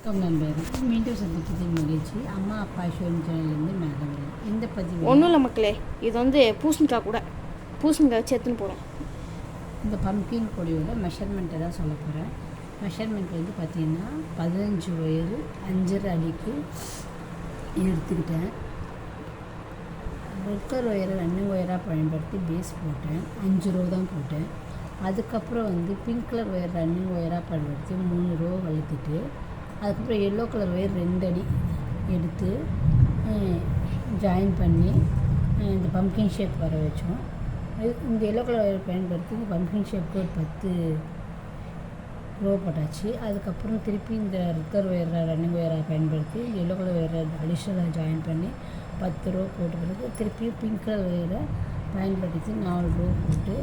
நண்பர்கள் மீண்டும் சந்திப்பதில் மகிழ்ச்சி. அம்மா அப்பா ஷோன் சேனல்லேருந்து மேகவரி. இந்த பதிவு ஒன்றும் இல்லை மக்களே, இது பூசணிக்காய் கூட பூசணிக்காய் வச்சு எடுத்துன்னு போகிறோம். இந்த பம்கின் கொடியோட மெஷர்மெண்ட்டை தான் சொல்ல போகிறேன். மெஷர்மெண்ட் வந்து பார்த்திங்கன்னா 15 ஒயரு 5.5 அடிக்கு எடுத்துக்கிட்டேன். ரெக்கர் ஒயரை ரன்னிங் ஒயராக பயன்படுத்தி பேஸ் போட்டேன். 5 ரோ தான் போட்டேன். அதுக்கப்புறம் வந்து பிங்க் கலர் ஒயர் ரன்னிங் ஒயராக பயன்படுத்தி 3 ரோ வளர்த்துட்டு அதுக்கப்புறம் எல்லோ கலர் ஒயர் 2 அடி எடுத்து ஜாயின் பண்ணி இந்த பம்கின் ஷேப் வர வச்சோம். இந்த எல்லோ கலர் ஒயர் பயன்படுத்தி இந்த பம்கின் ஷேப்புக்கு ஒரு 10 ரோ போட்டாச்சு. அதுக்கப்புறம் திருப்பி இந்த ரெக்கர் ஒயரை ரன்னிங் ஒயராக பயன்படுத்தி இந்த எல்லோ கலர் ஒயரை அடிஷ்னலாக ஜாயின் பண்ணி 10 ரோ போட்ட பிறகு திருப்பியும் பிங்க் கலர் ஒயரை பயன்படுத்தி 4 ரோ போட்டு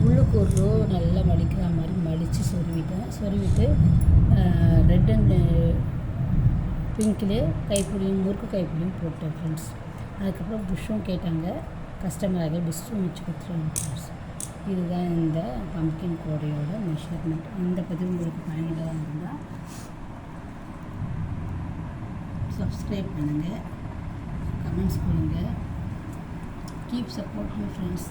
உள்ளுக்கு ஒரு ரோ நல்லா மடிக்கிற மாதிரி மடித்து சொருவிட்டு ரெட் அண்ட் பிங்க்லேயே கைப்பிடியும் முறுக்கு கைப்பிடியும் போட்டேன் ஃப்ரெண்ட்ஸ். அதுக்கப்புறம் புஷ்ஷும் கேட்டாங்க கஸ்டமராக, புஷ்ஷும் வச்சு கொடுத்துருவாங்க ஃப்ரெண்ட்ஸ். இதுதான் இந்த பம்கின் கோடையோட மெஷர்மெண்ட். இந்த பதிவு உங்களுக்கு பயனுள்ளதாக இருந்தால் சப்ஸ்கிரைப் பண்ணுங்கள், கமெண்ட்ஸ் பண்ணுங்கள். Keep support me friends.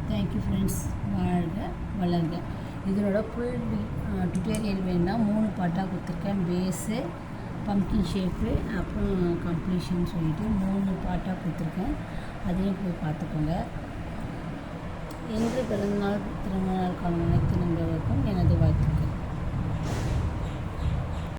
Thank you friends. வாழ்க வளர்க. இதனோட ஃபுல் டுட்டோரியல் வேணுன்னா 3 பாட்டாக கொடுத்துருக்கேன். பேஸு, பம்கின் ஷேப்பு, அப்புறம் கம்ப்ளீஷன் சொல்லிவிட்டு 3 பாட்டாக கொடுத்துருக்கேன். அதையும் போய் பார்த்துக்கோங்க. என்று பிறந்தநாள் திருமண நாள் காணும் அனைத்து நண்பர்களுக்கும் எனது வாழ்த்துக்கள்.